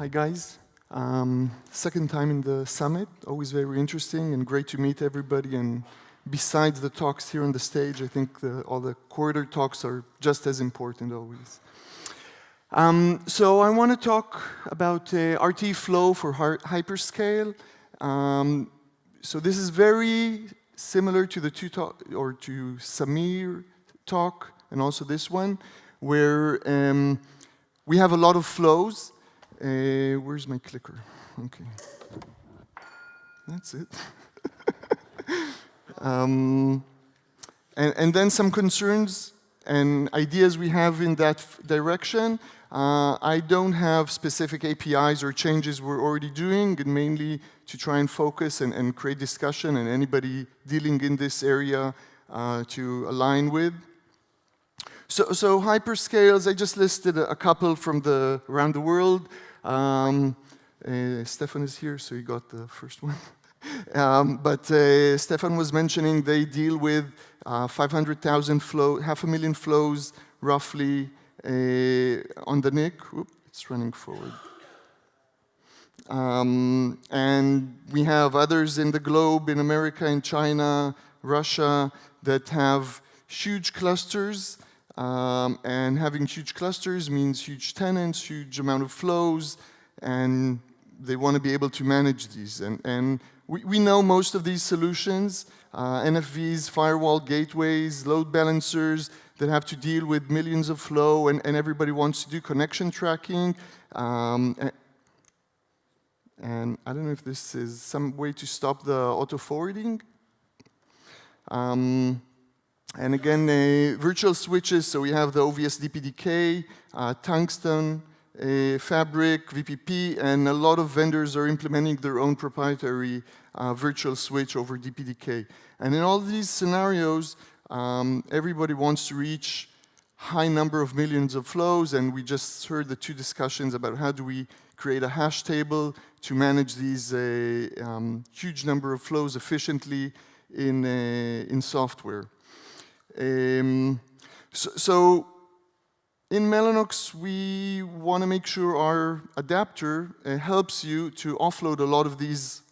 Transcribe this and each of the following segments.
Hi guys. Second time in the summit, always very interesting and great to meet everybody. And besides the talks here on the stage, I think all the corridor talks are just as important always. So I want to talk about RT flow for Hyperscale. So this is very similar to the to Samir talk and also this one, where we have a lot of flows. Where's my clicker? Okay, that's it. And then some concerns and ideas we have in that direction. I don't have specific APIs or changes we're already doing, and mainly to try and focus and create discussion and anybody dealing in this area to align with. So hyperscales, I just listed a couple from around the world. Stefan is here, so he got the first one. But Stefan was mentioning they deal with 500,000 flow, 500,000 flows roughly on the NIC. Oops, it's running forward. And we have others in the globe, in America, in China, Russia, that have huge clusters. And having huge clusters means huge tenants, huge amount of flows, and they want to be able to manage these. And we know most of these solutions, NFVs, firewall gateways, load balancers that have to deal with millions of flow, and everybody wants to do connection tracking. And I don't know if this is some way to stop the auto-forwarding. And again, virtual switches, so we have the OVS DPDK, Tungsten, Fabric, VPP, and a lot of vendors are implementing their own proprietary virtual switch over DPDK. And in all these scenarios, everybody wants to reach high number of millions of flows, and we just heard the two discussions about how do we create a hash table to manage these huge number of flows efficiently in software. So in Mellanox, we want to make sure our adapter helps you to offload a lot of these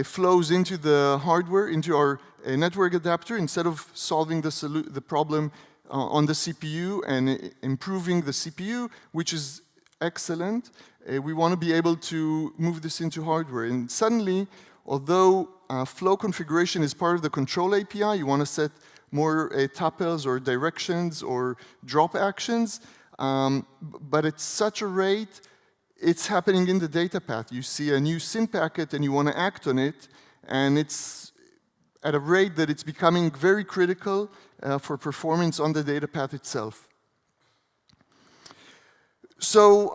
flows into the hardware, into our network adapter, instead of solving the problem on the CPU and improving the CPU, which is excellent. We want to be able to move this into hardware. And suddenly, although flow configuration is part of the control API, you want to set more tuples or directions or drop actions, but at such a rate, it's happening in the data path. You see a new SYN packet and you want to act on it, and it's at a rate that it's becoming very critical for performance on the data path itself. So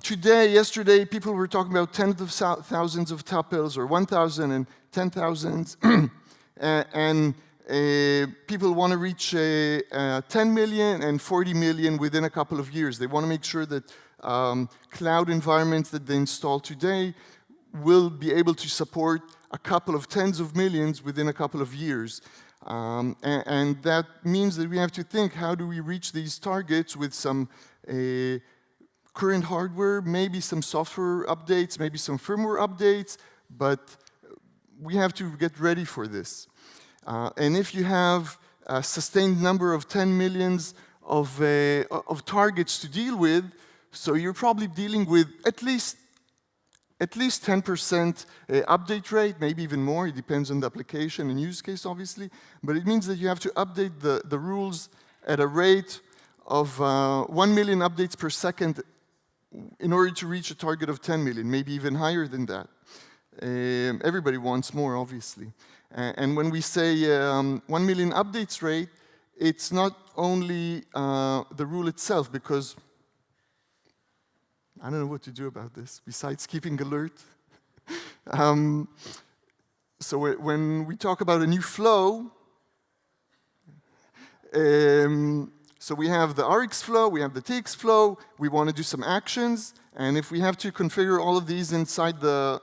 yesterday, people were talking about tens of thousands of tuples, or 1,000 and 10,000s, and people want to reach 10 million and 40 million within a couple of years. They want to make sure that cloud environments that they install today will be able to support a couple of tens of millions within a couple of years. And that means that we have to think, how do we reach these targets with some current hardware, maybe some software updates, maybe some firmware updates, but we have to get ready for this. And if you have a sustained number of 10 millions of targets to deal with, so you're probably dealing with at least 10% update rate, maybe even more. It depends on the application and use case, obviously. But it means that you have to update the rules at a rate of 1 million updates per second in order to reach a target of 10 million, maybe even higher than that. Everybody wants more, obviously. And when we say 1 million updates rate, it's not only the rule itself, because I don't know what to do about this, besides keeping alert. So when we talk about a new flow, so we have the RX flow, we have the TX flow, we want to do some actions, and if we have to configure all of these inside the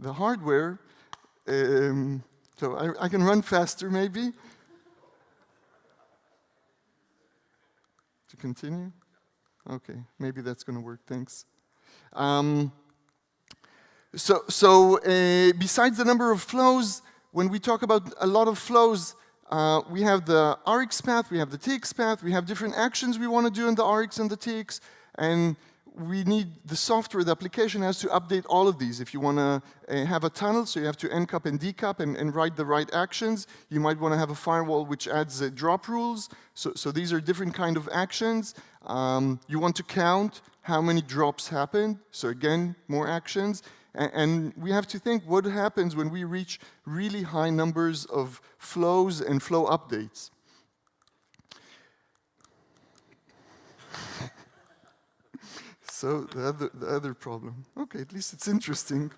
hardware, so I can run faster maybe. To continue. Okay, maybe that's going to work, thanks. Besides the number of flows, when we talk about a lot of flows, we have the Rx path, we have the Tx path, we have different actions we want to do in the Rx and the Tx, and we need the software, the application has to update all of these. If you want to have a tunnel, so you have to encap and decap and write the right actions. You might want to have a firewall which adds drop rules. So these are different kind of actions. You want to count how many drops happened. So again, more actions. And we have to think what happens when we reach really high numbers of flows and flow updates. So the other problem. Okay, at least it's interesting.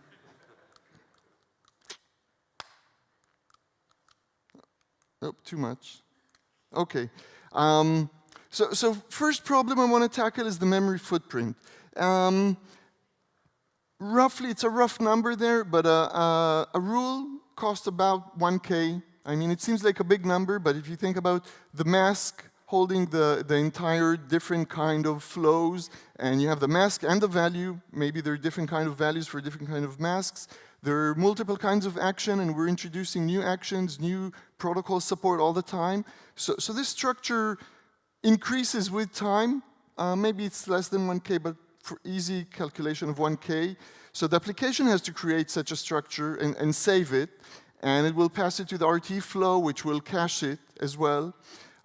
Oh, too much. Okay. So first problem I want to tackle is the memory footprint. Roughly, it's a rough number there, but a rule costs about 1K. I mean, it seems like a big number, but if you think about the mask holding the entire different kind of flows, and you have the mask and the value, maybe there are different kind of values for different kind of masks. There are multiple kinds of action, and we're introducing new actions, new protocol support all the time. So this structure increases with time. Maybe it's less than 1K, but for easy calculation of 1K. So the application has to create such a structure and save it, and it will pass it to the RT flow, which will cache it as well.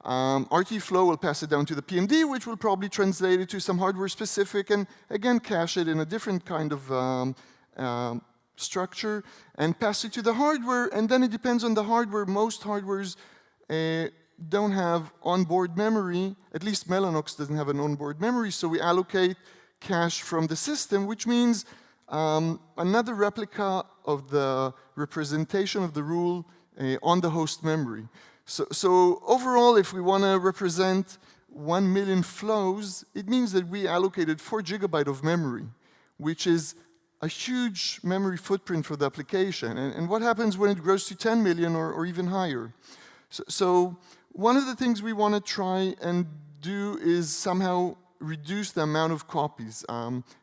RT flow will pass it down to the PMD, which will probably translate it to some hardware specific, and again cache it in a different kind of structure, and pass it to the hardware, and then it depends on the hardware. Most hardwares don't have onboard memory. At least Mellanox doesn't have an onboard memory, so we allocate cache from the system, which means another replica of the representation of the rule on the host memory. So overall, if we want to represent 1 million flows, it means that we allocated 4 GB of memory, which is a huge memory footprint for the application. And what happens when it grows to 10 million or even higher? So one of the things we want to try and do is somehow reduce the amount of copies.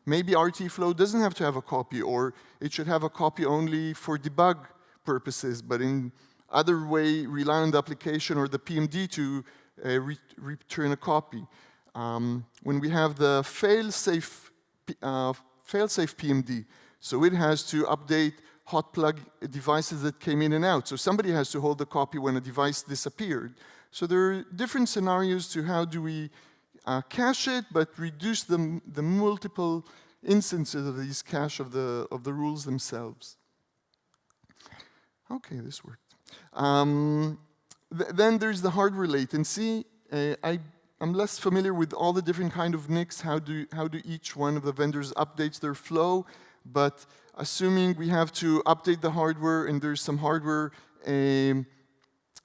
Maybe RT flow doesn't have to have a copy, or it should have a copy only for debug purposes, but in other way rely on the application or the PMD to return a copy. When we have the fail-safe PMD, so it has to update hot plug devices that came in and out. So somebody has to hold the copy when a device disappeared. So there are different scenarios to how do we cache it, but reduce the multiple instances of these cache of the rules themselves. Okay, this worked. Then there's the hardware latency. I'm less familiar with all the different kind of NICs, how do each one of the vendors updates their flow, but assuming we have to update the hardware and there's some hardware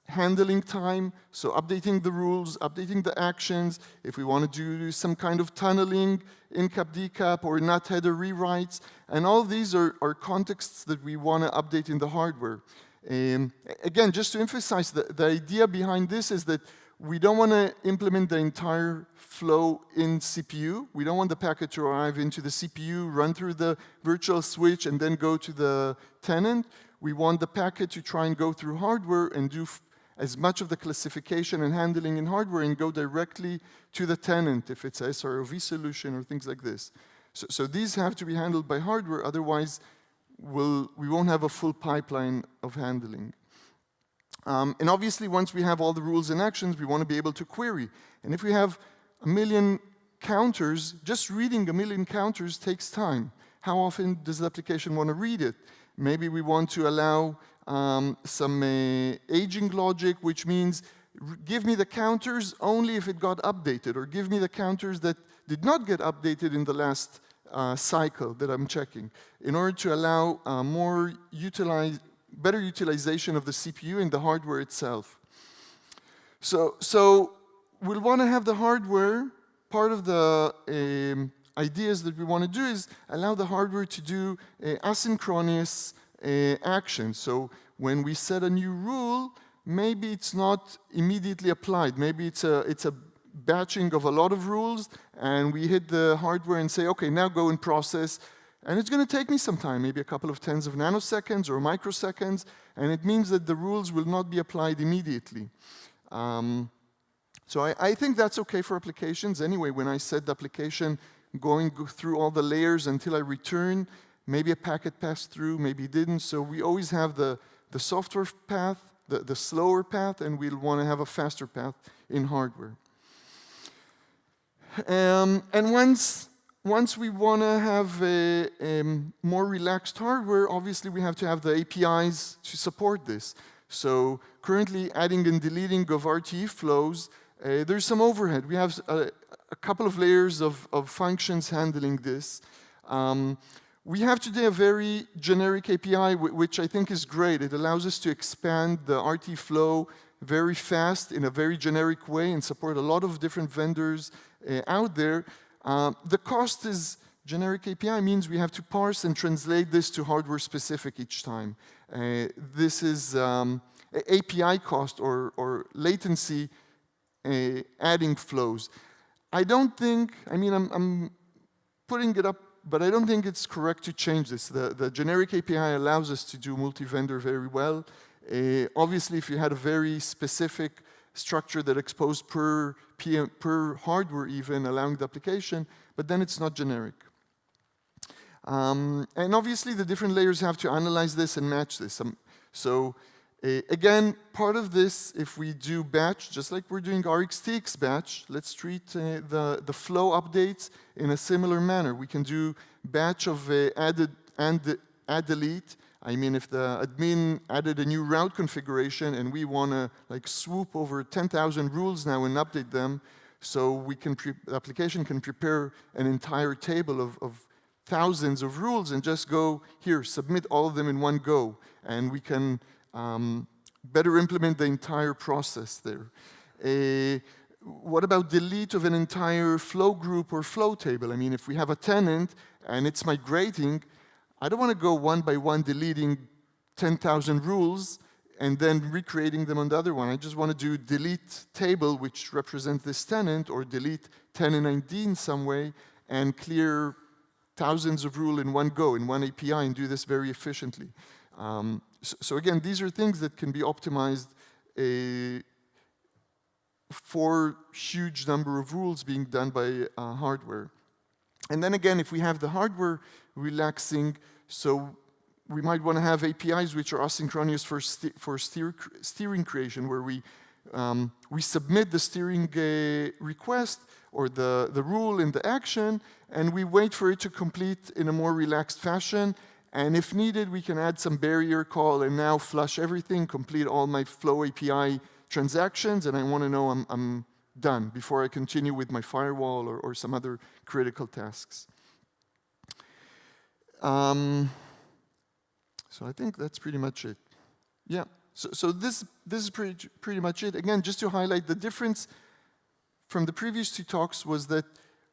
handling time, so updating the rules, updating the actions, if we want to do some kind of tunneling, in-cap, decap, or NAT header rewrites, and all these are contexts that we want to update in the hardware. Again, just to emphasize, the idea behind this is that we don't want to implement the entire flow in CPU. We don't want the packet to arrive into the CPU, run through the virtual switch, and then go to the tenant. We want the packet to try and go through hardware and do as much of the classification and handling in hardware and go directly to the tenant if it's a SROV solution or things like this. So these have to be handled by hardware, otherwise we won't have a full pipeline of handling. And obviously, once we have all the rules and actions, we want to be able to query. And if we have 1 million counters, just reading 1 million counters takes time. How often does the application want to read it? Maybe we want to allow some aging logic, which means give me the counters only if it got updated, or give me the counters that did not get updated in the last cycle that I'm checking, in order to allow better utilization of the CPU and the hardware itself. So we'll want to have the hardware, part of the ideas that we want to do is allow the hardware to do asynchronous action. So when we set a new rule, maybe it's not immediately applied. Maybe it's a batching of a lot of rules, and we hit the hardware and say, okay, now go and process. And it's going to take me some time, maybe a couple of tens of nanoseconds or microseconds, and it means that the rules will not be applied immediately. So I think that's okay for applications. Anyway, when I set the application, going through all the layers until I return, maybe a packet passed through, maybe didn't. So we always have the software path, the slower path, and we'll want to have a faster path in hardware. And once we want to have a more relaxed hardware, obviously we have to have the APIs to support this. So currently adding and deleting of RTE flows, there's some overhead. We have a couple of layers of functions handling this. We have today a very generic API, which I think is great. It allows us to expand the RTE flow very fast in a very generic way and support a lot of different vendors out there. The cost is generic API means we have to parse and translate this to hardware specific each time. This is API cost or latency adding flows. I don't think, I mean, I'm putting it up, but I don't think it's correct to change this. The generic API allows us to do multi-vendor very well. Obviously, if you had a very specific structure that exposed per hardware even, allowing the application, but then it's not generic. And obviously, the different layers have to analyze this and match this. Again, part of this, if we do batch, just like we're doing RxTX batch, let's treat the flow updates in a similar manner. We can do batch of add delete. I mean, if the admin added a new route configuration and we want to like swoop over 10,000 rules now and update them, so we can the application can prepare an entire table of thousands of rules and just go here, submit all of them in one go, and we can better implement the entire process there. What about delete of an entire flow group or flow table? I mean, if we have a tenant and it's migrating, I don't want to go one by one deleting 10,000 rules and then recreating them on the other one. I just want to do delete table, which represents this tenant, or delete tenant ID in some way, and clear thousands of rules in one go, in one API, and do this very efficiently. So again, these are things that can be optimized for huge number of rules being done by hardware. And then again, if we have the hardware relaxing, so we might want to have APIs which are asynchronous for steering creation, where we submit the steering request or the rule in the action, and we wait for it to complete in a more relaxed fashion. And if needed, we can add some barrier call and now flush everything, complete all my Flow API transactions, and I want to know I'm done before I continue with my firewall or some other critical tasks. So I think that's pretty much it. Yeah, so this is pretty much it. Again, just to highlight the difference from the previous two talks was that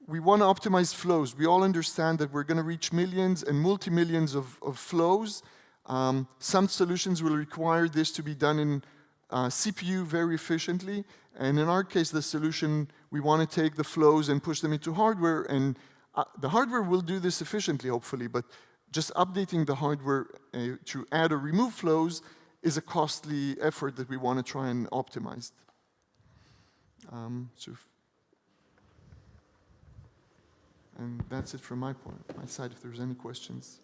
we want to optimize flows. We all understand that we're going to reach millions and multi-millions of flows. Some solutions will require this to be done in CPU very efficiently. And in our case, the solution, we want to take the flows and push them into hardware. And the hardware will do this efficiently, hopefully. But just updating the hardware to add or remove flows is a costly effort that we want to try and optimize. And that's it from my side, if there's any questions.